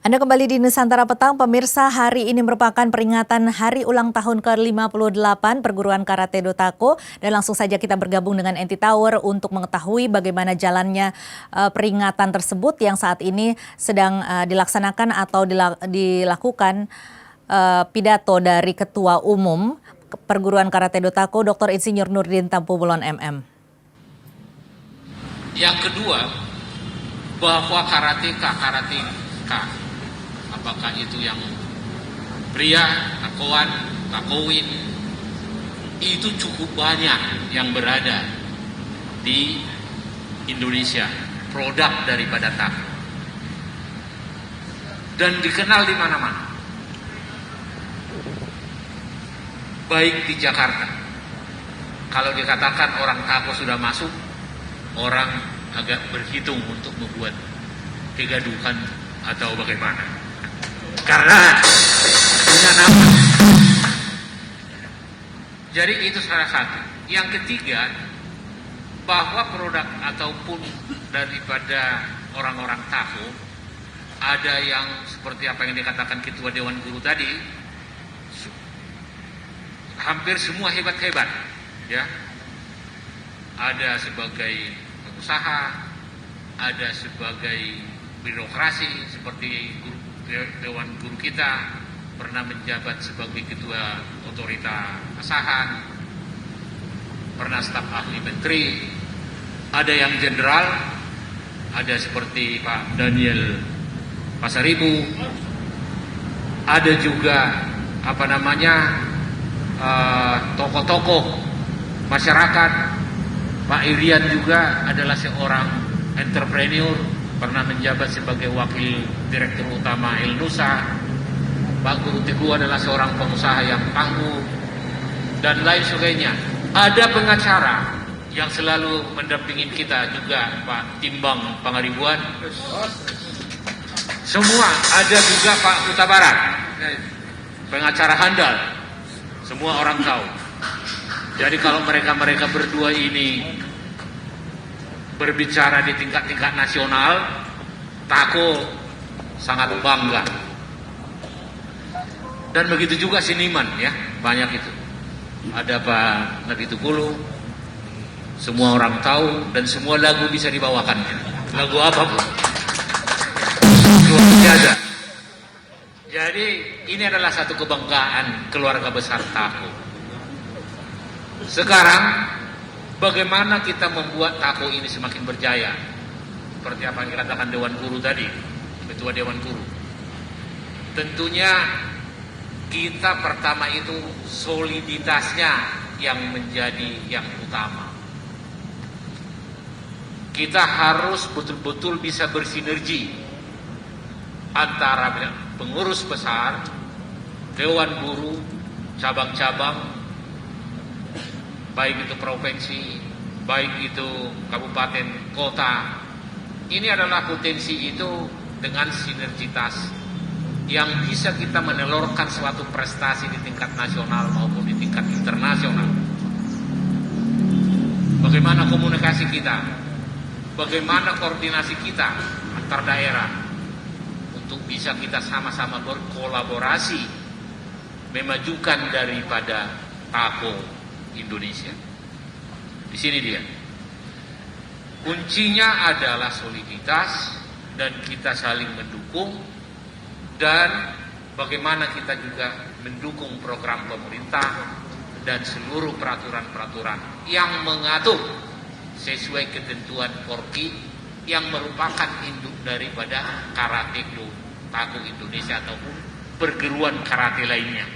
Anda kembali di Nusantara Petang, pemirsa. Hari ini merupakan peringatan hari ulang tahun ke-58 Perguruan Karate Dotako. Dan langsung saja kita bergabung dengan NT Tower untuk mengetahui bagaimana jalannya peringatan tersebut yang saat ini sedang dilaksanakan atau dilakukan pidato dari Ketua Umum Perguruan Karate Dotako, Dr. Insinyur Nurdin Tampubulon MM. Yang kedua, bahwa karateka, apakah itu yang pria, takoan, takowin, itu cukup banyak yang berada di Indonesia, produk daripada tako. Dan dikenal di mana-mana. Baik di Jakarta. Kalau dikatakan orang tako sudah masuk, orang agak berhitung untuk membuat kegaduhan atau bagaimana. Karena punya nama. Jadi itu salah satu. Yang ketiga, bahwa produk ataupun daripada orang-orang tako, ada yang seperti apa yang dikatakan Ketua Dewan Guru tadi, hampir semua hebat-hebat, ya. Ada sebagai pengusaha, ada sebagai birokrasi seperti Dewan Guru kita, pernah menjabat sebagai Ketua Otorita Asahan, pernah staf ahli menteri, ada yang jenderal, ada seperti Pak Daniel Pasaribu, ada juga tokoh-tokoh masyarakat. Pak Irian juga adalah seorang entrepreneur, pernah menjabat sebagai wakil direktur utama Ilnusa. Pak Guru Teguh adalah seorang pengusaha yang tangguh, dan lain sebagainya. Ada pengacara yang selalu mendampingin kita juga, Pak Timbang Pangaribuan. Semua ada juga Pak Huta Barat, pengacara handal. Semua orang tahu. Jadi kalau mereka berdua ini berbicara di tingkat-tingkat nasional, tako sangat bangga. Dan begitu juga seniman, ya, banyak itu. Ada Pak Nabi Tukulu, semua orang tahu, dan semua lagu bisa dibawakan. Lagu apapun. Luar biasa. Jadi ini adalah satu kebanggaan keluarga besar tako. Sekarang bagaimana kita membuat tako ini semakin berjaya? Seperti apa yang dikatakan Dewan Guru tadi, Ketua Dewan Guru. Tentunya kita pertama itu soliditasnya yang menjadi yang utama. Kita harus betul-betul bisa bersinergi antara pengurus besar, Dewan Guru, cabang-cabang, baik itu provinsi, baik itu kabupaten, kota. Ini adalah potensi itu dengan sinergitas yang bisa kita menelurkan suatu prestasi di tingkat nasional maupun di tingkat internasional. Bagaimana komunikasi kita, bagaimana koordinasi kita antar daerah untuk bisa kita sama-sama berkolaborasi memajukan daripada tako Indonesia. Di sini dia. Kuncinya adalah soliditas dan kita saling mendukung, dan bagaimana kita juga mendukung program pemerintah dan seluruh peraturan-peraturan yang mengatur sesuai ketentuan Porki yang merupakan induk daripada Karate Dotako Indonesia ataupun perguruan karate lainnya.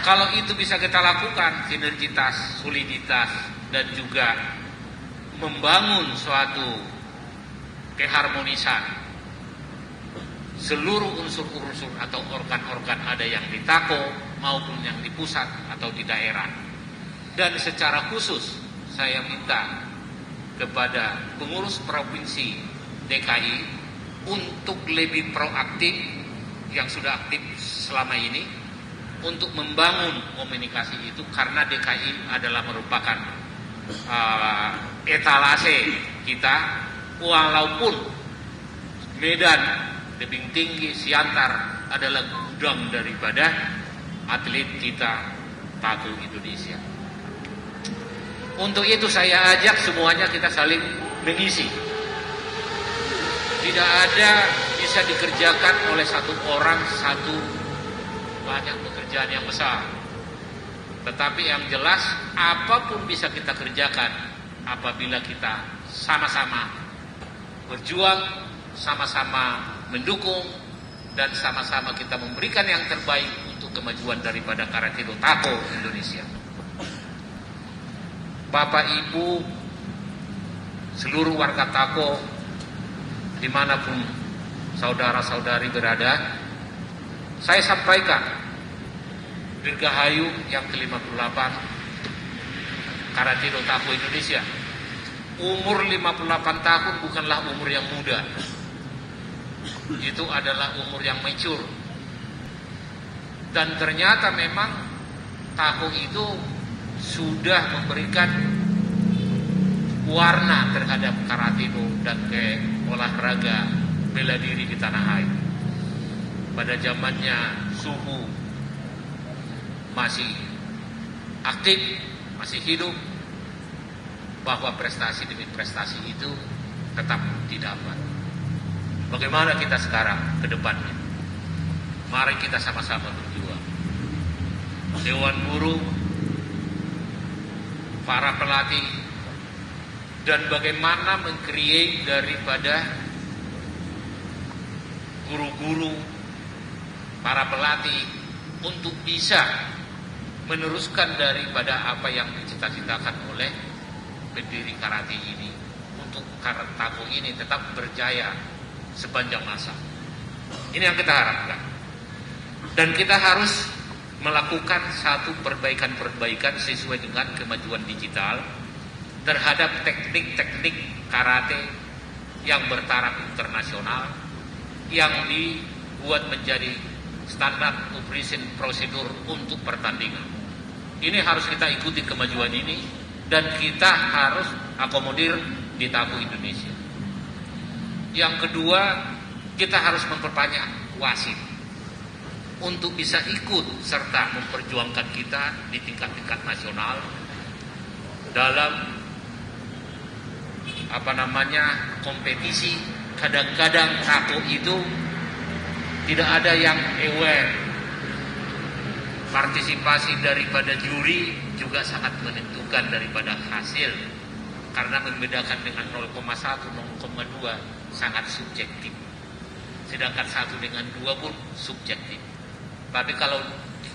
Kalau itu bisa kita lakukan, sinergitas, soliditas, dan juga membangun suatu keharmonisan seluruh unsur-unsur atau organ-organ ada yang di tako maupun yang di pusat atau di daerah. Dan secara khusus saya minta kepada pengurus provinsi DKI untuk lebih proaktif yang sudah aktif selama ini, untuk membangun komunikasi itu, karena DKI adalah merupakan etalase kita, walaupun Medan, Tebing Tinggi, Siantar adalah gudang daripada atlet kita tato Indonesia. Untuk itu saya ajak semuanya kita saling mengisi. Tidak ada bisa dikerjakan oleh satu orang satu banyak pekerjaan yang besar. Tetapi yang jelas apapun bisa kita kerjakan apabila kita sama-sama berjuang, sama-sama mendukung, dan sama-sama kita memberikan yang terbaik untuk kemajuan daripada Karate Do Tako Indonesia. Bapak Ibu, seluruh warga Tako, dimanapun saudara-saudari berada, saya sampaikan Dirgahayu yang ke-58 Karate Do Tako Indonesia. Umur 58 tahun bukanlah umur yang muda. Itu adalah umur yang mature. Dan ternyata memang Tako itu sudah memberikan warna terhadap Karate Do dan ke olahraga bela diri di tanah air. Pada zamannya Suhu masih aktif, masih hidup, bahwa prestasi demi prestasi itu tetap didapat. Bagaimana kita sekarang ke depannya? Mari kita sama-sama berjuang. Dewan Guru, para pelatih, dan bagaimana meng-create daripada guru-guru, para pelatih untuk bisa meneruskan daripada apa yang dicita-citakan oleh pendiri karate ini, untuk Karate Tako ini tetap berjaya sepanjang masa. Ini yang kita harapkan. Dan kita harus melakukan satu perbaikan-perbaikan sesuai dengan kemajuan digital terhadap teknik-teknik karate yang bertaraf internasional, yang dibuat menjadi standar operation prosedur untuk pertandingan. Ini harus kita ikuti kemajuan ini, dan kita harus akomodir di Tako Indonesia. Yang kedua, kita harus memperbanyak wasit untuk bisa ikut serta memperjuangkan kita di tingkat-tingkat nasional dalam kompetisi. Kadang-kadang Tako itu tidak ada yang aware. Partisipasi daripada juri juga sangat menentukan daripada hasil, karena membedakan dengan 0,1, 0,2 sangat subjektif. Sedangkan 1 dengan 2 pun subjektif. Tapi kalau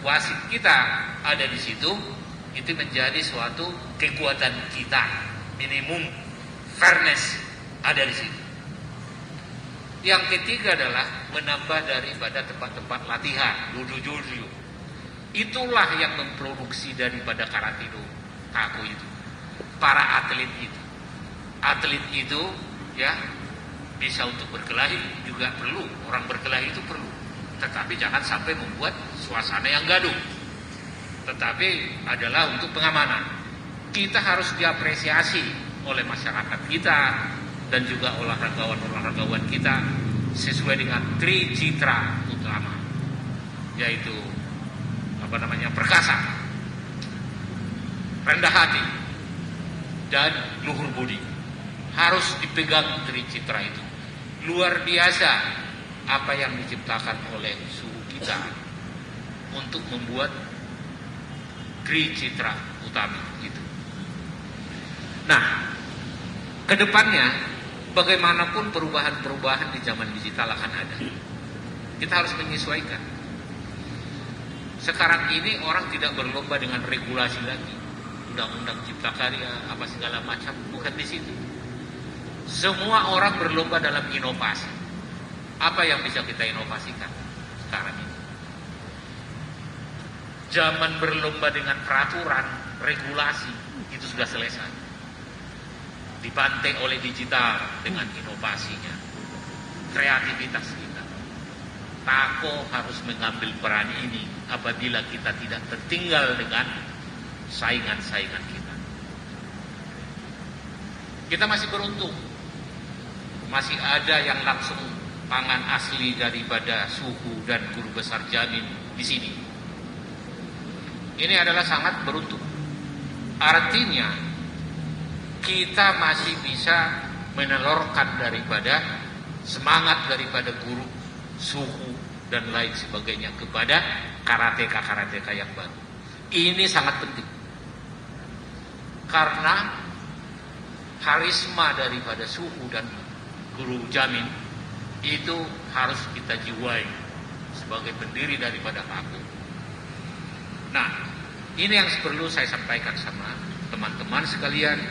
wasit kita ada di situ, itu menjadi suatu kekuatan kita. Minimum fairness ada di situ. Yang ketiga adalah menambah daripada tempat-tempat latihan, dojo-dojo. Itulah yang memproduksi daripada Karate Do Tako itu. Para atlet itu. Atlet itu ya bisa untuk berkelahi juga perlu. Orang berkelahi itu perlu. Tetapi jangan sampai membuat suasana yang gaduh. Tetapi adalah untuk pengamanan. Kita harus diapresiasi oleh masyarakat kita dan juga olahragawan-olahragawan kita sesuai dengan 3 citra utama, yaitu perkasa, rendah hati, dan luhur budi. Harus dipegang 3 citra itu. Luar biasa apa yang diciptakan oleh suhu kita untuk membuat 3 citra utama itu. Nah, kedepannya bagaimanapun perubahan-perubahan di zaman digital akan ada. Kita harus menyesuaikan. Sekarang ini orang tidak berlomba dengan regulasi lagi, undang-undang cipta karya, apa segala macam, bukan di situ. Semua orang berlomba dalam inovasi. Apa yang bisa kita inovasikan sekarang ini? Zaman berlomba dengan peraturan, regulasi, itu sudah selesai. Dibantai oleh digital dengan inovasinya, kreativitas kita. Tako harus mengambil peran ini apabila kita tidak tertinggal dengan saingan-saingan kita. Kita masih beruntung, masih ada yang langsung pangan asli daripada suhu dan guru besar Jamin di sini. Ini adalah sangat beruntung. Artinya kita masih bisa menelurkan daripada semangat daripada guru, suhu dan lain sebagainya kepada karateka yang baru. Ini sangat penting. Karena karisma daripada suhu dan guru Jamin itu harus kita jiwai sebagai pendiri daripada Tako. Nah, ini yang perlu saya sampaikan sama teman-teman sekalian,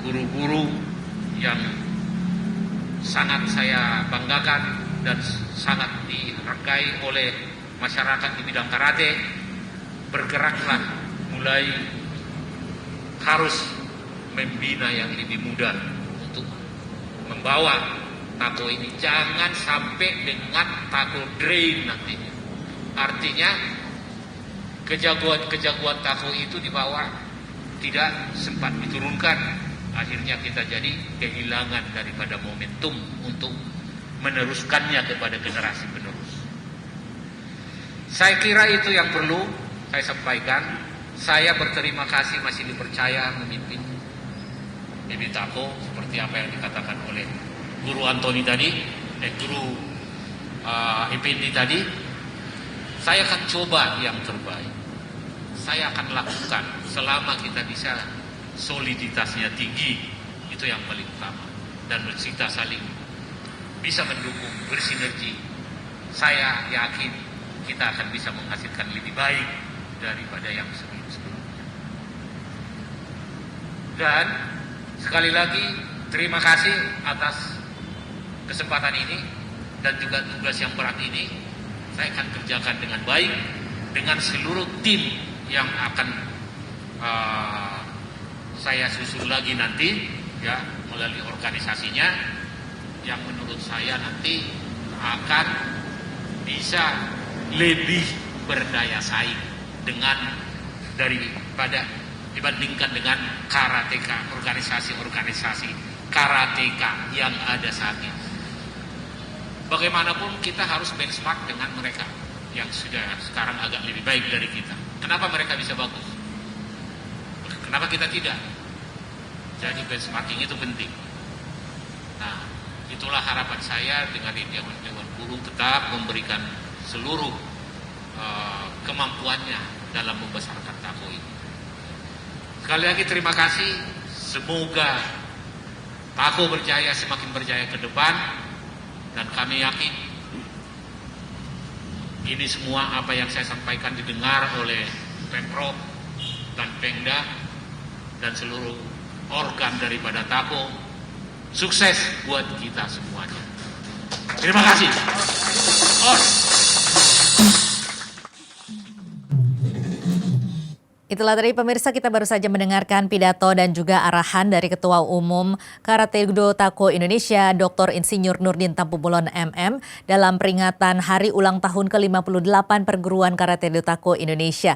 guru-guru yang sangat saya banggakan dan sangat dihargai oleh masyarakat di bidang karate. Bergeraklah, mulai harus membina yang lebih muda untuk membawa Tako ini. Jangan sampai dengan Tako drain nantinya. Artinya kejagoan Tako itu dibawa tidak sempat diturunkan. Akhirnya kita jadi kehilangan daripada momentum untuk meneruskannya kepada generasi penerus. Saya kira itu yang perlu saya sampaikan. Saya berterima kasih masih dipercaya memimpin PB Tako seperti apa yang dikatakan oleh Guru Antoni tadi, Guru Effendi tadi. Saya akan coba yang terbaik. Saya akan lakukan selama kita bisa soliditasnya tinggi, itu yang paling utama, dan kita saling bisa mendukung, bersinergi. Saya yakin kita akan bisa menghasilkan lebih baik daripada yang sebelum-sebelumnya. Dan sekali lagi terima kasih atas kesempatan ini dan juga tugas yang berat ini. Saya akan kerjakan dengan baik dengan seluruh tim yang akan saya susun lagi nanti, ya, melalui organisasinya, yang menurut saya nanti akan bisa lebih berdaya saing dibandingkan dengan karateka, organisasi karateka yang ada saat ini. Bagaimanapun kita harus benchmark dengan mereka yang sudah sekarang agak lebih baik dari kita. Kenapa mereka bisa bagus? Kenapa kita tidak? Jadi benchmarking itu penting. Nah, itulah harapan saya dengan Dewan Guru tetap memberikan seluruh kemampuannya dalam membesarkan Tako ini. Sekali lagi terima kasih. Semoga Tako berjaya, semakin berjaya ke depan, dan kami yakin ini semua apa yang saya sampaikan didengar oleh Pemprov dan Pemda dan seluruh organ daripada Tako. Sukses buat kita semuanya. Terima kasih. Itulah tadi pemirsa, kita baru saja mendengarkan pidato dan juga arahan dari Ketua Umum Karate-Do Tako Indonesia, Dr. Insinyur Nurdin Tampumulon MM, dalam peringatan Hari Ulang Tahun ke-58 Perguruan Karate-Do Tako Indonesia.